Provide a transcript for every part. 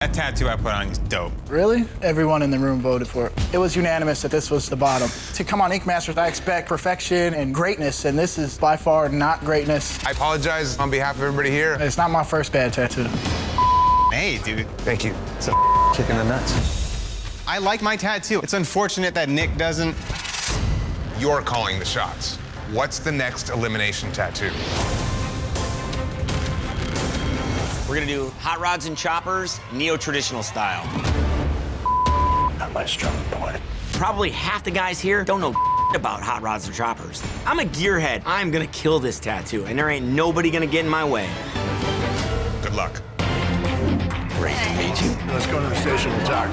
That tattoo I put on is dope. Really? Everyone in the room voted for it. It was unanimous that this was the bottom. To come on Ink Masters, I expect perfection and greatness, and this is by far not greatness. I apologize on behalf of everybody here. It's not my first bad tattoo. Hey, dude. Thank you. It's a kick in the nuts. I like my tattoo. It's unfortunate that Nick doesn't. You're calling the shots. What's the next elimination tattoo? We're gonna do hot rods and choppers, neo-traditional style. Not my strong point. Probably half the guys here don't know about hot rods and choppers. I'm a gearhead. I'm gonna kill this tattoo, and there ain't nobody gonna get in my way. Good luck. Great to meet you. Let's go to the station and talk.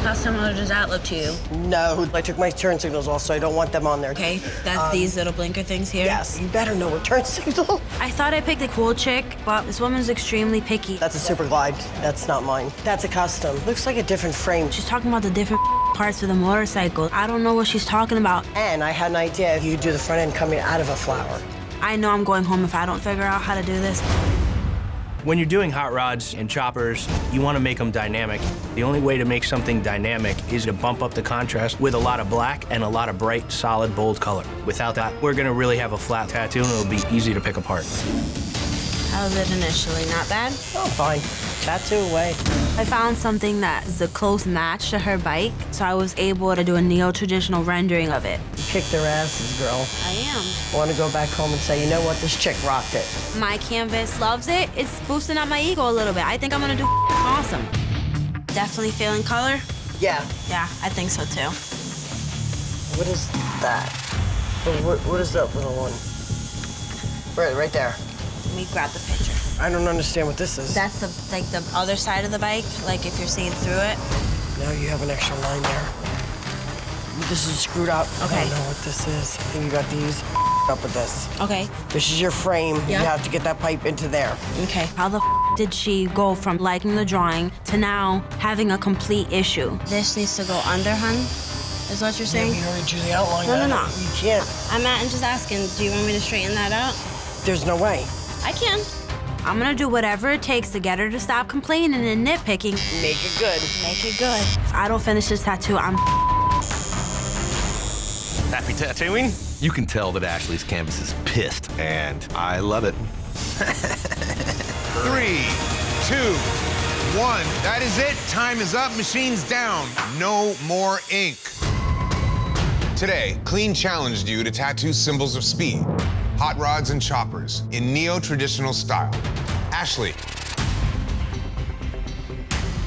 How similar does that look to you? No, I took my turn signals off, so I don't want them on there. Okay, that's these little blinker things here? Yes, you better know a turn signal. I thought I picked a cool chick, but this woman's extremely picky. That's a Super Glide. That's not mine. That's a custom. Looks like a different frame. She's talking about the different parts of the motorcycle. I don't know what she's talking about. And I had an idea you do the front end coming out of a flower. I know I'm going home if I don't figure out how to do this. When you're doing hot rods and choppers, you want to make them dynamic. The only way to make something dynamic is to bump up the contrast with a lot of black and a lot of bright, solid, bold color. Without that, we're going to really have a flat tattoo, and it'll be easy to pick apart. How was it initially? Not bad? Oh, fine. Tattoo away. I found something that is a close match to her bike, so I was able to do a neo-traditional rendering of it. You kick their asses, girl. I am. I want to go back home and say, you know what, this chick rocked it. My canvas loves it. It's boosting up my ego a little bit. I think I'm gonna do awesome. Definitely feeling color? Yeah. Yeah, I think so too. What is that? What is that little one? Right there. Let me grab the picture. I don't understand what this is. That's the other side of the bike, like if you're seeing through it. Now you have an extra line there. This is screwed up. Okay. I don't know what this is. I think you got these up with this. Okay. This is your frame. Yeah. You have to get that pipe into there. Okay. How the did she go from liking the drawing to now having a complete issue? This needs to go under, hun? Is what you're saying? Yeah, we already drew the outline. No. You can't. I'm just asking, do you want me to straighten that out? There's no way. I can. I'm gonna do whatever it takes to get her to stop complaining and nitpicking. Make it good. Make it good. If I don't finish this tattoo, I'm Happy tattooing? You can tell that Ashley's canvas is pissed, and I love it. 3, 2, 1. That is it. Time is up. Machines down. No more ink. Today, Clean challenged you to tattoo symbols of speed, hot rods and choppers in neo-traditional style. Ashley.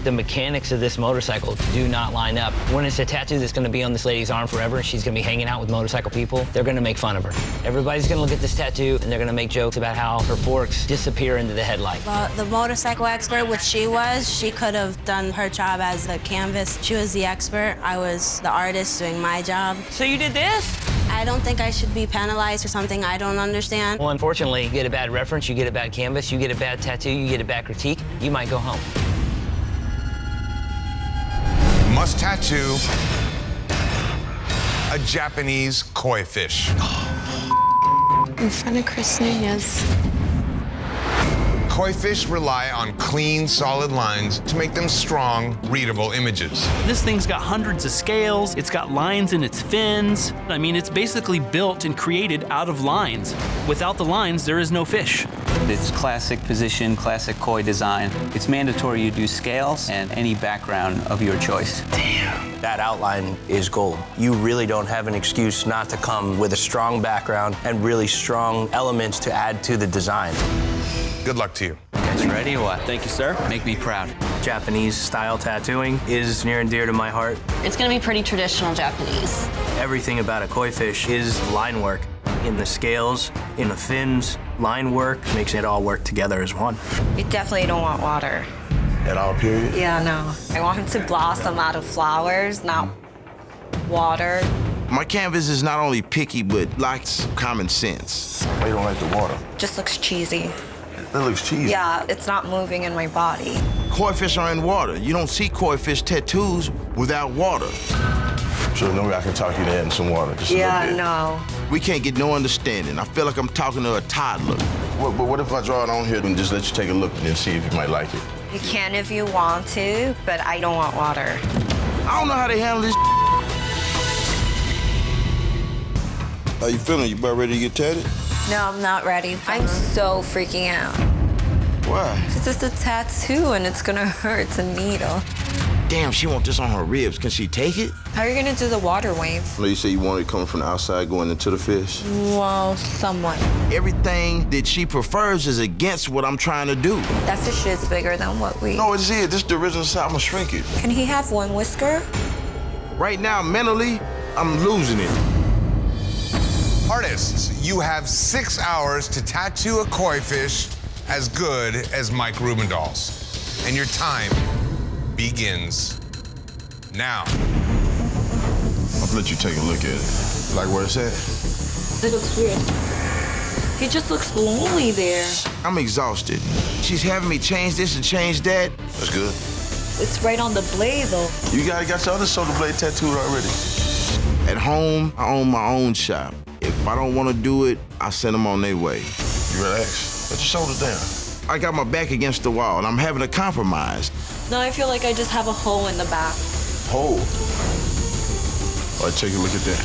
The mechanics of this motorcycle do not line up. When it's a tattoo that's gonna be on this lady's arm forever, she's gonna be hanging out with motorcycle people, they're gonna make fun of her. Everybody's gonna look at this tattoo and they're gonna make jokes about how her forks disappear into the headlight. Well, the motorcycle expert, which she was, she could have done her job as the canvas. She was the expert. I was the artist doing my job. So you did this? I don't think I should be penalized for something I don't understand. Well, unfortunately, you get a bad reference, you get a bad canvas, you get a bad tattoo, you get a bad critique, you might go home. Must tattoo a Japanese koi fish. In front of Christina's. Koi fish rely on clean, solid lines to make them strong, readable images. This thing's got hundreds of scales, it's got lines in its fins. I mean, it's basically built and created out of lines. Without the lines, there is no fish. It's classic position, classic koi design. It's mandatory you do scales and any background of your choice. Damn. That outline is gold. You really don't have an excuse not to come with a strong background and really strong elements to add to the design. Good luck to you. Guys ready or what? Thank you, sir. Make me proud. Japanese style tattooing is near and dear to my heart. It's gonna be pretty traditional Japanese. Everything about a koi fish is line work. In the scales, in the fins, line work makes it all work together as one. You definitely don't want water. At all, period? Yeah, no. I want him to blossom out of flowers, not water. My canvas is not only picky, but lacks common sense. Why you don't like the water? Just looks cheesy. That looks cheesy. Yeah, it's not moving in my body. Koi fish are in water. You don't see koi fish tattoos without water. So no way I can talk you into adding some water, just a little bit. No. We can't get no understanding. I feel like I'm talking to a toddler. But what if I draw it on here and just let you take a look and then see if you might like it? You can if you want to, but I don't want water. I don't know how they handle this. How you feeling? You about ready to get tatted? No, I'm not ready. I'm so freaking out. Why? It's just a tattoo and it's gonna hurt. It's a needle. Damn, she want this on her ribs. Can she take it? How are you gonna do the water wave? I know you say you want it coming from the outside going into the fish. Well, somewhat. Everything that she prefers is against what I'm trying to do. That fish is bigger than what we... No, it's it. This is the original side. I'm gonna shrink it. Can he have one whisker? Right now, mentally, I'm losing it. Artists, you have 6 hours to tattoo a koi fish as good as Mike Rubendall's. And your time begins now. I'll let you take a look at it. Like where it's at? It looks weird. He just looks lonely there. I'm exhausted. She's having me change this and change that. That's good. It's right on the blade, though. You got your other shoulder blade tattooed already. At home, I own my own shop. If I don't want to do it, I send them on their way. You relax. Put your shoulders down. I got my back against the wall, and I'm having to compromise. No, I feel like I just have a hole in the back. Hole? All right, take a look at that.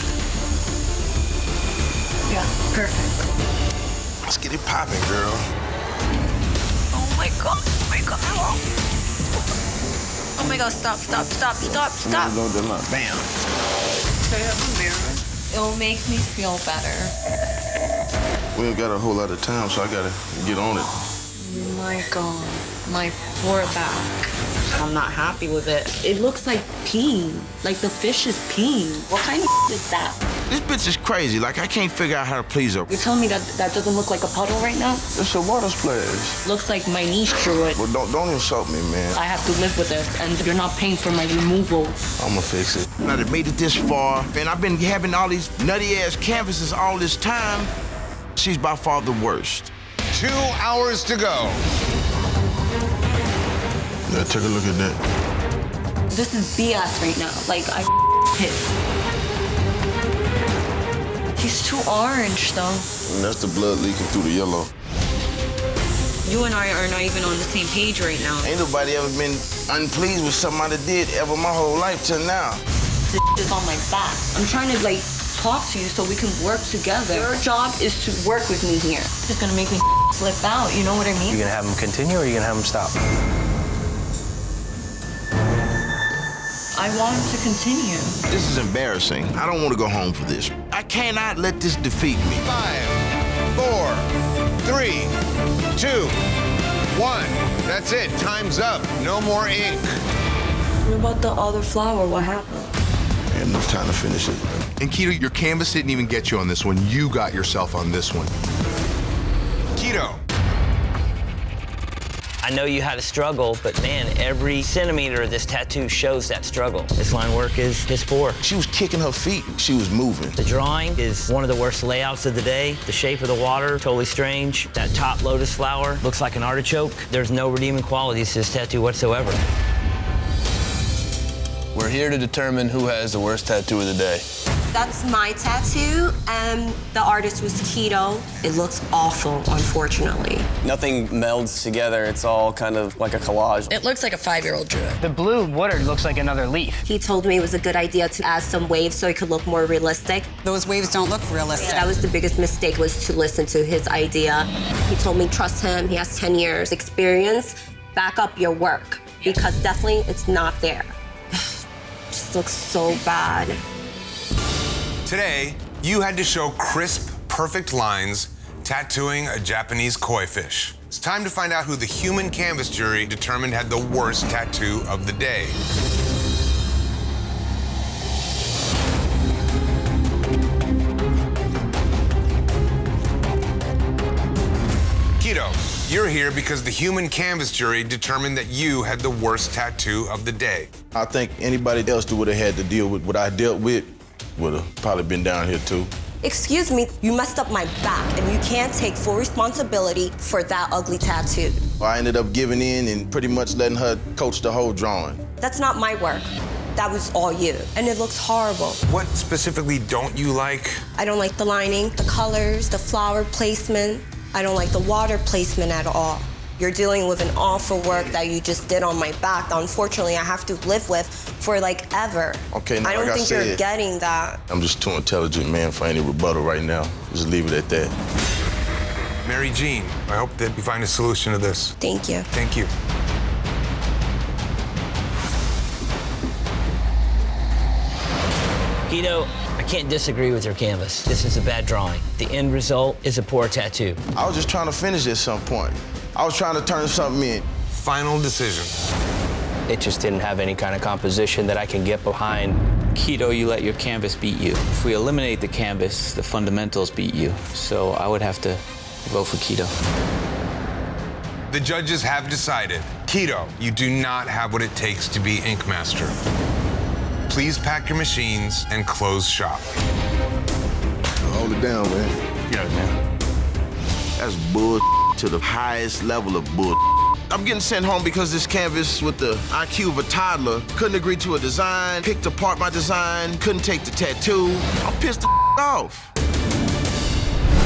Yeah, perfect. Let's get it popping, girl. Oh my God, oh my God. Oh my God, stop. No, they're not. Bam. It'll make me feel better. We ain't got a whole lot of time, so I gotta get on it. My God, my poor back. I'm not happy with it. It looks like peeing. Like the fish is peeing. What kind of is that? This bitch is crazy. Like, I can't figure out how to please her. You're telling me that doesn't look like a puddle right now? It's a water splash. Looks like my niece drew it. Well, don't insult me, man. I have to live with this, and you're not paying for my removal. I'm gonna fix it. Now that made it this far, and I've been having all these nutty-ass canvases all this time, she's by far the worst. 2 hours to go. Yeah, take a look at that. This is BS right now. Like, I hit. He's too orange, though. And that's the blood leaking through the yellow. You and I are not even on the same page right now. Ain't nobody ever been unpleased with something I did ever my whole life till now. This is on my back. I'm trying to, like, talk to you so we can work together. Your job is to work with me here. It's gonna make me slip out, you know what I mean? You gonna have him continue or you gonna have him stop? I want him to continue. This is embarrassing. I don't want to go home for this. I cannot let this defeat me. 5, 4, 3, 2, 1. That's it. Time's up. No more ink. What about the other flower? What happened? I had enough time to finish it. And Keto, your canvas didn't even get you on this one. You got yourself on this one. Keto. I know you had a struggle, but man, every centimeter of this tattoo shows that struggle. This line work is piss poor. She was kicking her feet. She was moving. The drawing is one of the worst layouts of the day. The shape of the water, totally strange. That top lotus flower looks like an artichoke. There's no redeeming qualities to this tattoo whatsoever. We're here to determine who has the worst tattoo of the day. That's my tattoo, and the artist was Keto. It looks awful, unfortunately. Nothing melds together. It's all kind of like a collage. It looks like a 5-year-old drew it. The blue water looks like another leaf. He told me it was a good idea to add some waves so it could look more realistic. Those waves don't look realistic. That was the biggest mistake, was to listen to his idea. He told me trust him. He has 10 years experience. Back up your work, because definitely it's not there. Just looks so bad. Today, you had to show crisp, perfect lines tattooing a Japanese koi fish. It's time to find out who the human canvas jury determined had the worst tattoo of the day. Keto, you're here because the human canvas jury determined that you had the worst tattoo of the day. I think anybody else that would have had to deal with what I dealt with would have probably been down here too. Excuse me, you messed up my back, and you can't take full responsibility for that ugly tattoo. I ended up giving in and pretty much letting her coach the whole drawing. That's not my work. That was all you, and it looks horrible. What specifically don't you like? I don't like the lining, the colors, the flower placement. I don't like the water placement at all. You're dealing with an awful work that you just did on my back that unfortunately I have to live with for like ever. Okay, now I don't like think said, you're getting that. I'm just too intelligent, man, for any rebuttal right now. Just leave it at that. Mary Jean, I hope that you find a solution to this. Thank you. Thank you. Guido, I can't disagree with your canvas. This is a bad drawing. The end result is a poor tattoo. I was just trying to finish at some point. I was trying to turn something in. Final decision. It just didn't have any kind of composition that I can get behind. Guido, you let your canvas beat you. If we eliminate the canvas, the fundamentals beat you. So I would have to vote for Guido. The judges have decided. Guido, you do not have what it takes to be Ink Master. Please pack your machines and close shop. Hold it down, man. Yeah, man. That's bull to the highest level of bull. I'm getting sent home because this canvas with the IQ of a toddler couldn't agree to a design, picked apart my design, couldn't take the tattoo. I'm pissed the off.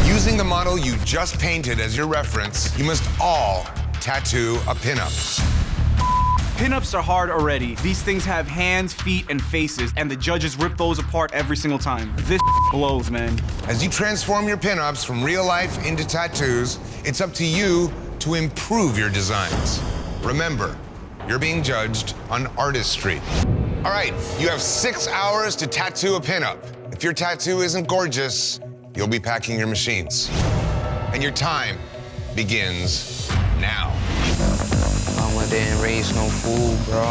Using the model you just painted as your reference, you must all tattoo a pinup. Pinups are hard already. These things have hands, feet, and faces, and the judges rip those apart every single time. This blows, man. As you transform your pinups from real life into tattoos, it's up to you to improve your designs. Remember, you're being judged on artistry. All right, you have 6 hours to tattoo a pinup. If your tattoo isn't gorgeous, you'll be packing your machines. And your time begins now. I went there and raised no fool, bro.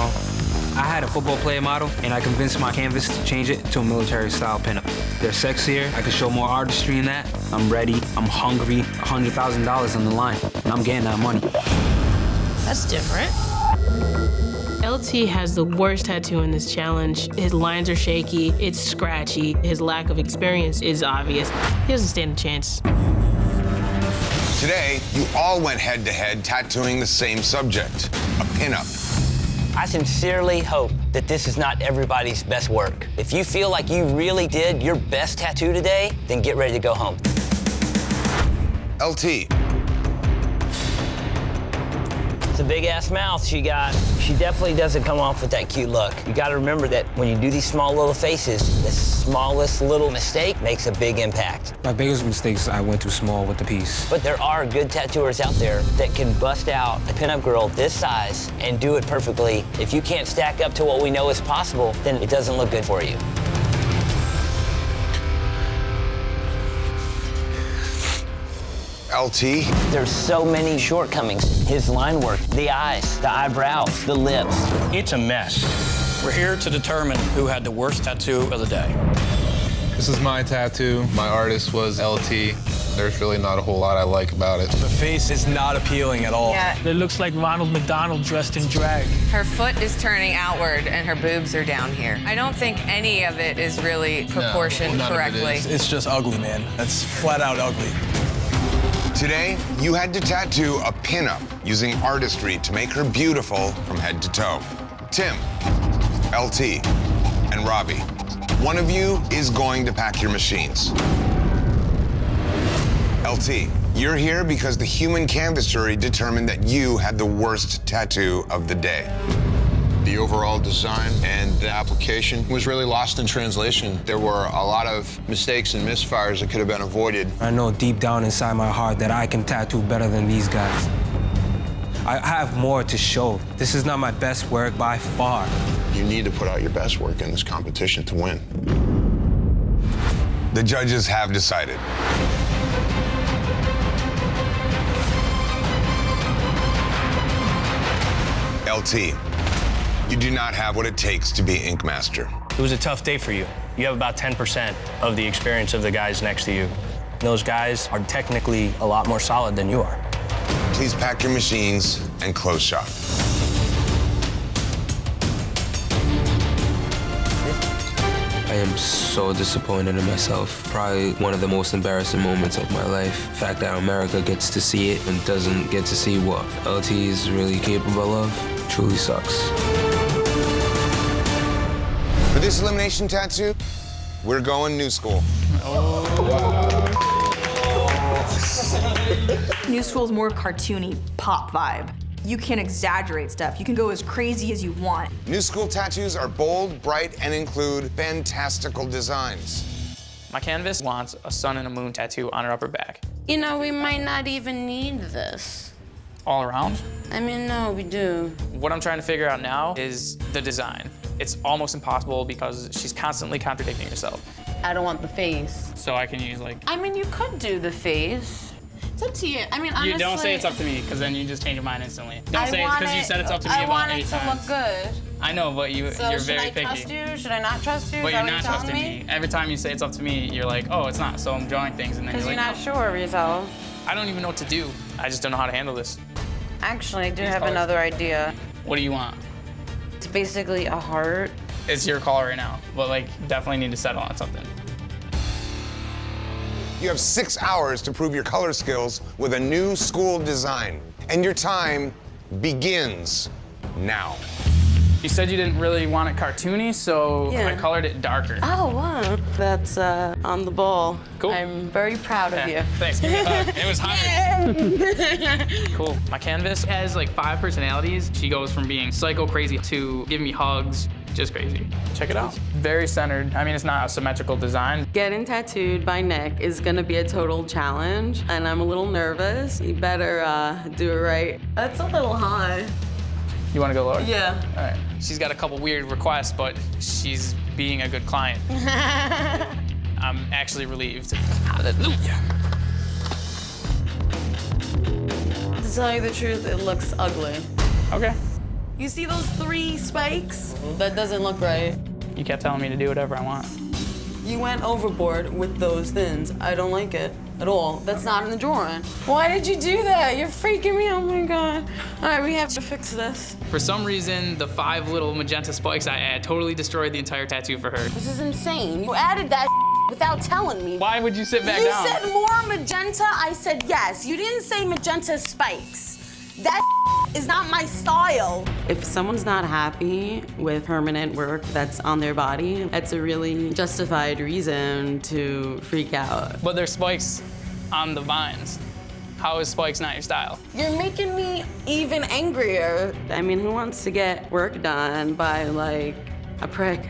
I had a football player model, and I convinced my canvas to change it to a military-style pinup. They're sexier, I can show more artistry in that. I'm ready, I'm hungry, $100,000 on the line, and I'm getting that money. That's different. LT has the worst tattoo in this challenge. His lines are shaky, it's scratchy, his lack of experience is obvious. He doesn't stand a chance. Today, you all went head-to-head tattooing the same subject, a pinup. I sincerely hope that this is not everybody's best work. If you feel like you really did your best tattoo today, then get ready to go home. LT. It's a big-ass mouth she got. She definitely doesn't come off with that cute look. You gotta remember that when you do these small little faces, the smallest little mistake makes a big impact. My biggest mistake is I went too small with the piece. But there are good tattooers out there that can bust out a pinup girl this size and do it perfectly. If you can't stack up to what we know is possible, then it doesn't look good for you. LT. There's so many shortcomings. His line work, the eyes, the eyebrows, the lips. It's a mess. We're here to determine who had the worst tattoo of the day. This is my tattoo. My artist was LT. There's really not a whole lot I like about it. The face is not appealing at all. Yeah. It looks like Ronald McDonald dressed in drag. Her foot is turning outward and her boobs are down here. I don't think any of it is really proportioned correctly. It's just ugly, man. That's flat out ugly. Today, you had to tattoo a pinup using artistry to make her beautiful from head to toe. Tim, LT, and Robbie, one of you is going to pack your machines. LT, you're here because the human canvas jury determined that you had the worst tattoo of the day. The overall design and the application was really lost in translation. There were a lot of mistakes and misfires that could have been avoided. I know deep down inside my heart that I can tattoo better than these guys. I have more to show. This is not my best work by far. You need to put out your best work in this competition to win. The judges have decided. LT, you do not have what it takes to be Ink Master. It was a tough day for you. You have about 10% of the experience of the guys next to you. Those guys are technically a lot more solid than you are. Please pack your machines and close shop. I am so disappointed in myself. Probably one of the most embarrassing moments of my life. The fact that America gets to see it and doesn't get to see what LT is really capable of truly sucks. For this elimination tattoo, we're going new school. Oh, wow. New School's more cartoony pop vibe. You can exaggerate stuff. You can go as crazy as you want. New School tattoos are bold, bright, and include fantastical designs. My canvas wants a sun and a moon tattoo on her upper back. You know, we might not even need this. All around? I mean, no, we do. What I'm trying to figure out now is the design. It's almost impossible because she's constantly contradicting herself. I don't want the face. So I can use like... I mean, you could do the face. It's up to you. I mean, honestly... You don't say it's up to me, because then you just change your mind instantly. Don't say it's because you said it's up to me I about want 8 it to times. look good. I know, but you're very should I picky. trust you? Should I not trust you? But Is you're that not what trusting me. Every time you say it's up to me, you're like, oh, it's not. So I'm drawing things, and then Because you're you're like, not sure of yourself. I don't even know what to do. I just don't know how to handle this. Actually, I do These have colors. another idea. What do you want? It's basically a heart. It's your call right now, but like, definitely need to settle on something. You have 6 hours to prove your color skills with a New School design. And your time begins now. You said you didn't really want it cartoony, so Yeah. I colored it darker. Oh, wow. That's on the ball. Cool. I'm very proud of you. Thanks. Give me a hug. It was higher. Cool. My canvas has like 5 personalities. She goes from being psycho crazy to giving me hugs, just crazy. Check it out. Very centered. I mean, it's not a symmetrical design. Getting tattooed by Nick is gonna be a total challenge, and I'm a little nervous. You better do it right. That's a little high. You want to go lower? Yeah. All right. She's got a couple weird requests, but she's being a good client. I'm actually relieved. Hallelujah. To tell you the truth, it looks ugly. Okay. You see those 3 spikes? That doesn't look right. You kept telling me to do whatever I want. You went overboard with those thins. I don't like it at all. That's not in the drawing. Why did you do that? You're freaking me. Oh my God. All right, we have to fix this. For some reason, the 5 little magenta spikes I add totally destroyed the entire tattoo for her. This is insane. You added that without telling me. Why would you sit back you down? You said more magenta. I said yes. You didn't say magenta spikes. That is not my style. If someone's not happy with permanent work that's on their body, that's a really justified reason to freak out. But there's spikes on the vines. How is spikes not your style? You're making me even angrier. I mean, who wants to get work done by, like, a prick?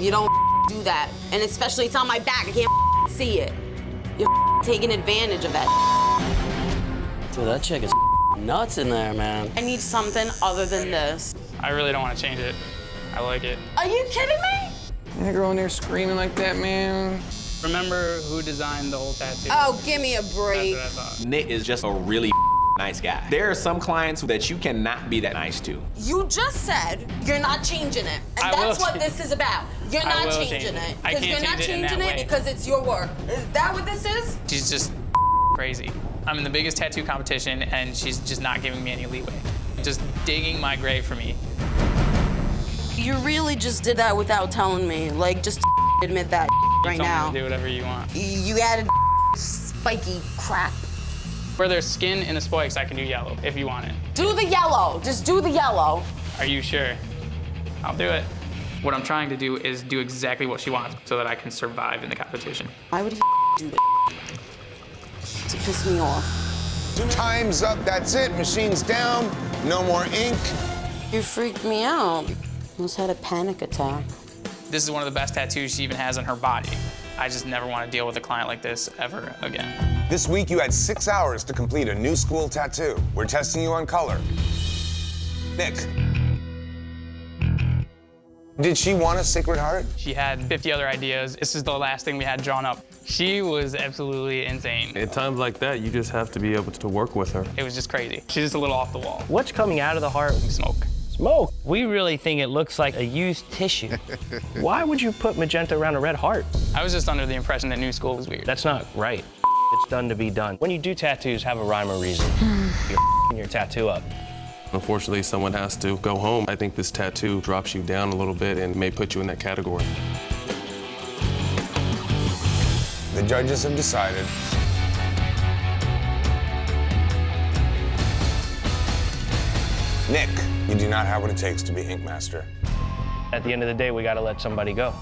You don't do that. And especially it's on my back. I can't see it. You're taking advantage of that. Dude, that chick is nuts in there, man. I need something other than this. I really don't want to change it. I like it. Are you kidding me? That girl in there screaming like that, man. Remember who designed the whole tattoo? Oh, give me a break. That's what I thought. Nick is just a really nice guy. There are some clients that you cannot be that nice to. You just said you're not changing it. And I that's will what this is about. You're I not will changing change it. it. I Because can't you're not change it in that changing it way. because it's your work. Is that what this is? She's just crazy. I'm in the biggest tattoo competition and she's just not giving me any leeway. Just digging my grave for me. You really just did that without telling me. Like, just admit that right You told now. me to do whatever you want. You added spiky crap. Where there's skin in the spikes, I can do yellow if you want it. Do the yellow. Just do the yellow. Are you sure? I'll do it. What I'm trying to do is do exactly what she wants so that I can survive in the competition. Why would he do that? To piss me off. Time's up, that's it. Machine's down, no more ink. You freaked me out. Almost had a panic attack. This is one of the best tattoos she even has on her body. I just never want to deal with a client like this ever again. This week you had 6 hours to complete a New School tattoo. We're testing you on color. Nick. Did she want a Sacred Heart? She had 50 other ideas. This is the last thing we had drawn up. She was absolutely insane. At times like that, you just have to be able to work with her. It was just crazy. She's just a little off the wall. What's coming out of the heart? Smoke. Smoke. We really think it looks like a used tissue. Why would you put magenta around a red heart? I was just under the impression that New School was weird. That's not right. It's done to be done. When you do tattoos, have a rhyme or reason. You're your tattoo up. Unfortunately, someone has to go home. I think this tattoo drops you down a little bit and may put you in that category. The judges have decided. Nick, you do not have what it takes to be Ink Master. At the end of the day, we gotta let somebody go.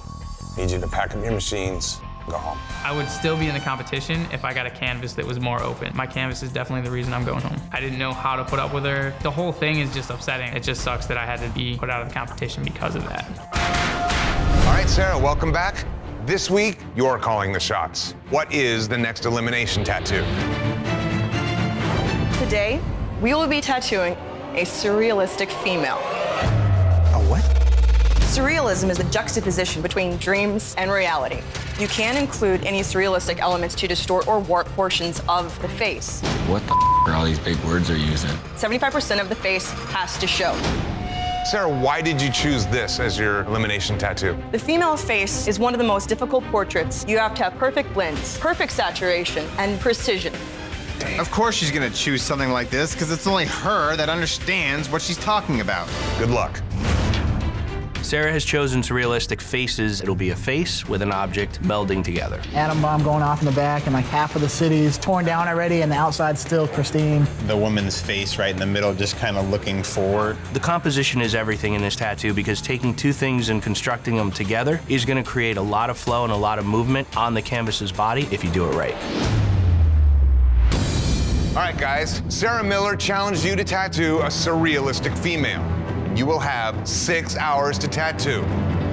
Need you to pack up your machines go home. I would still be in the competition if I got a canvas that was more open. My canvas is definitely the reason I'm going home. I didn't know how to put up with her. The whole thing is just upsetting. It just sucks that I had to be put out of the competition because of that. All right, Sarah, welcome back. This week, you're calling the shots. What is the next elimination tattoo? Today, we will be tattooing a surrealistic female. A what? Surrealism is the juxtaposition between dreams and reality. You can include any surrealistic elements to distort or warp portions of the face. What the are all these big words are using? 75% of the face has to show. Sarah, why did you choose this as your elimination tattoo? The female face is one of the most difficult portraits. You have to have perfect blends, perfect saturation, and precision. Of course she's gonna choose something like this, because it's only her that understands what she's talking about. Good luck. Sarah has chosen surrealistic faces. It'll be a face with an object melding together. Atom bomb going off in the back, and like half of the city is torn down already, and the outside's still pristine. The woman's face right in the middle, just kind of looking forward. The composition is everything in this tattoo because taking two things and constructing them together is going to create a lot of flow and a lot of movement on the canvas's body if you do it right. All right, guys. Sarah Miller challenged you to tattoo a surrealistic female. You will have 6 hours to tattoo.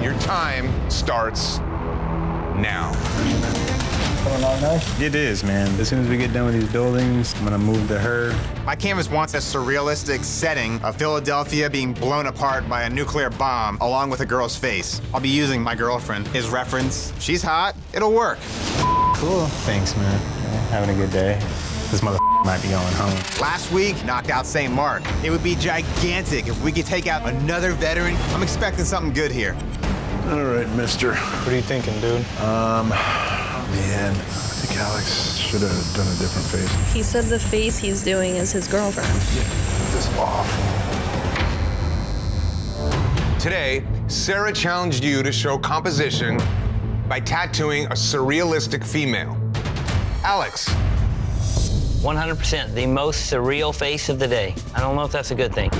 Your time starts now. It is, man. As soon as we get done with these buildings, I'm gonna move to her. My canvas wants a surrealistic setting of Philadelphia being blown apart by a nuclear bomb, along with a girl's face. I'll be using my girlfriend as reference. She's hot. It'll work. Cool. Thanks, man. Having a good day. This mother might be going home. Last week, knocked out St. Mark. It would be gigantic if we could take out another veteran. I'm expecting something good here. All right, mister. What are you thinking, dude? Man, I think Alex should have done a different face. He said the face he's doing is his girlfriend. This is awful. Today, Sarah challenged you to show composition by tattooing a surrealistic female. Alex. 100%, the most surreal face of the day. I don't know if that's a good thing.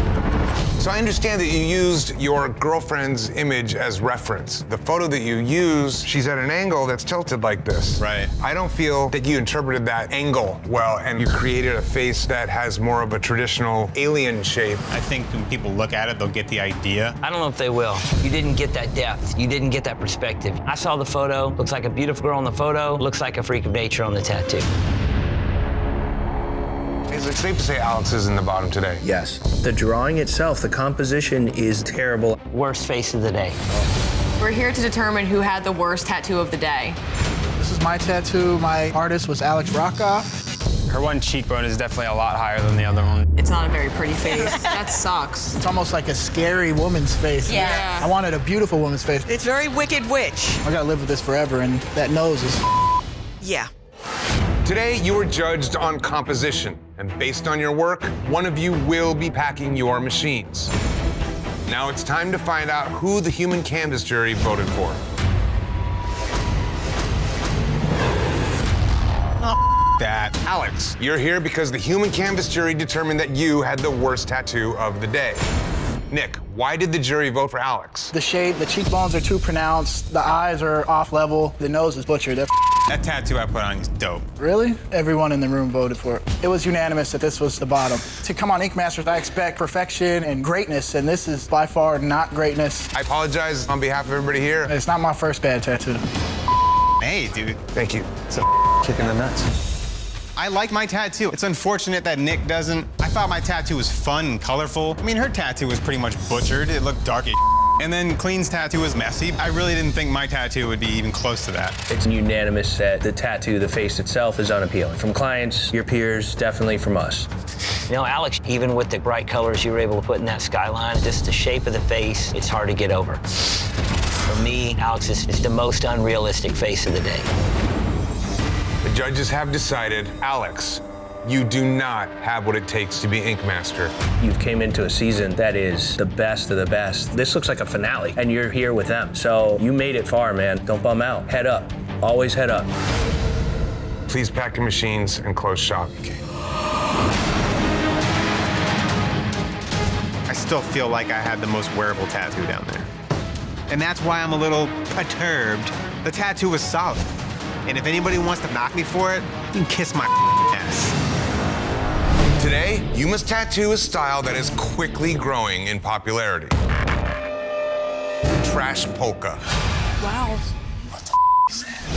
So I understand that you used your girlfriend's image as reference. The photo that you use, she's at an angle that's tilted like this. Right. I don't feel that you interpreted that angle well, and you created a face that has more of a traditional alien shape. I think when people look at it, they'll get the idea. I don't know if they will. You didn't get that depth. You didn't get that perspective. I saw the photo. Looks like a beautiful girl on the photo. Looks like a freak of nature on the tattoo. Is it safe to say Alex is in the bottom today? Yes. The drawing itself, the composition is terrible. Worst face of the day. We're here to determine who had the worst tattoo of the day. This is my tattoo. My artist was Alex Rockoff. Her one cheekbone is definitely a lot higher than the other one. It's not a very pretty face. That sucks. It's almost like a scary woman's face. Yeah. I wanted a beautiful woman's face. It's very Wicked Witch. I gotta live with this forever, and that nose is... Yeah. Today, you were judged on composition, and based on your work, one of you will be packing your machines. Now it's time to find out who the human canvas jury voted for. Oh, that. Alex, you're here because the human canvas jury determined that you had the worst tattoo of the day. Nick, why did the jury vote for Alex? The shade, the cheekbones are too pronounced, the eyes are off level, the nose is butchered. That tattoo I put on is dope. Really? Everyone in the room voted for it. It was unanimous that this was the bottom. To come on Ink Masters, I expect perfection and greatness, and this is by far not greatness. I apologize on behalf of everybody here. It's not my first bad tattoo. Hey, dude. Thank you. It's a kick in the nuts. I like my tattoo. It's unfortunate that Nick doesn't. I thought my tattoo was fun and colorful. I mean, her tattoo was pretty much butchered. It looked dark as And then Clean's tattoo was messy. I really didn't think my tattoo would be even close to that. It's unanimous that the tattoo, the face itself, is unappealing. From clients, your peers, definitely from us. You know, Alex, even with the bright colors you were able to put in that skyline, just the shape of the face, it's hard to get over. For me, Alex is the most unrealistic face of the day. The judges have decided, Alex, you do not have what it takes to be Ink Master. You've came into a season that is the best of the best. This looks like a finale, and you're here with them. So you made it far, man. Don't bum out. Head up. Always head up. Please pack your machines and close shop. Okay. I still feel like I had the most wearable tattoo down there. And that's why I'm a little perturbed. The tattoo was solid. And if anybody wants to knock me for it, you can kiss my ass. Today, you must tattoo a style that is quickly growing in popularity. Trash polka. Wow.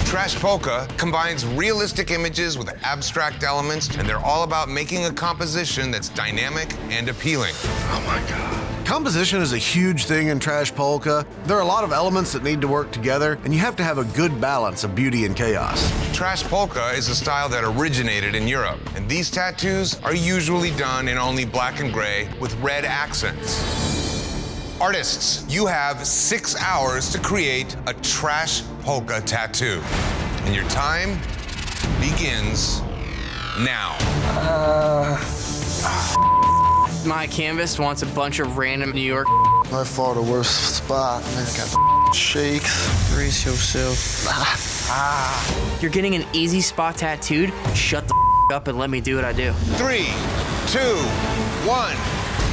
Trash polka combines realistic images with abstract elements, and they're all about making a composition that's dynamic and appealing. Oh my God. Composition is a huge thing in trash polka. There are a lot of elements that need to work together, and you have to have a good balance of beauty and chaos. Trash polka is a style that originated in Europe, and these tattoos are usually done in only black and gray with red accents. Artists, you have 6 hours to create a trash polka tattoo, and your time begins now. My canvas wants a bunch of random New York. By far the worst spot. Man, I got shakes. Brace yourself. You're getting an easy spot tattooed? Shut the up and let me do what I do. 3, 2, 1.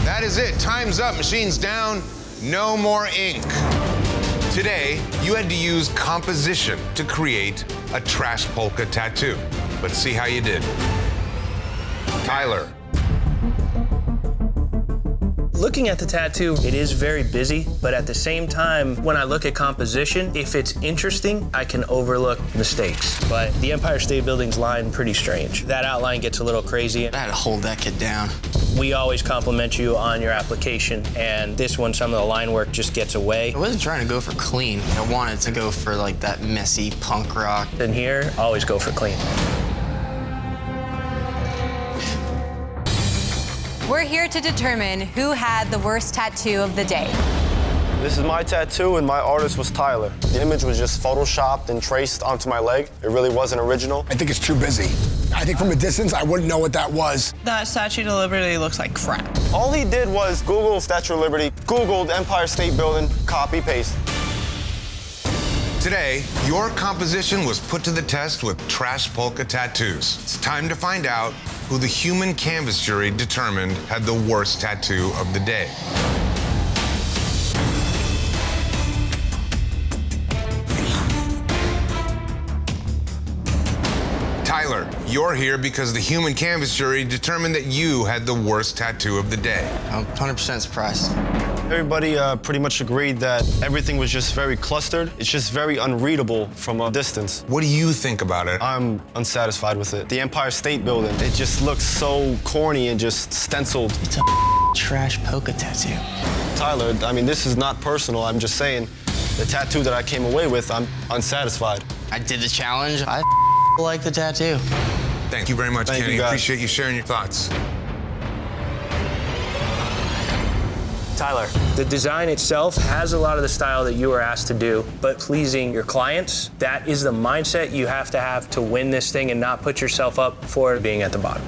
That is it. Time's up. Machine's down. No more ink. Today, you had to use composition to create a trash polka tattoo. Let's see how you did. Tyler. Looking at the tattoo, it is very busy, but at the same time, when I look at composition, if it's interesting, I can overlook mistakes. But the Empire State Building's line, pretty strange. That outline gets a little crazy. I had to hold that kid down. We always compliment you on your application, and this one, some of the line work just gets away. I wasn't trying to go for clean. I wanted to go for like that messy punk rock. And here, always go for clean. We're here to determine who had the worst tattoo of the day. This is my tattoo, and my artist was Tyler. The image was just photoshopped and traced onto my leg. It really wasn't original. I think it's too busy. I think from a distance, I wouldn't know what that was. That Statue of Liberty looks like crap. All he did was Google Statue of Liberty, Googled Empire State Building, copy, paste. Today, your composition was put to the test with trash polka tattoos. It's time to find out who the human canvas jury determined had the worst tattoo of the day. Tyler, you're here because the human canvas jury determined that you had the worst tattoo of the day. I'm 100% surprised. Everybody pretty much agreed that everything was just very clustered. It's just very unreadable from a distance. What do you think about it? I'm unsatisfied with it. The Empire State Building, it just looks so corny and just stenciled. It's a trash polka tattoo. Tyler, I mean, this is not personal. I'm just saying the tattoo that I came away with, I'm unsatisfied. I did the challenge. I like the tattoo. Thank you very much, Thank Kenny. you, guys. Appreciate you sharing your thoughts. Tyler, the design itself has a lot of the style that you were asked to do, but pleasing your clients, that is the mindset you have to win this thing and not put yourself up for being at the bottom.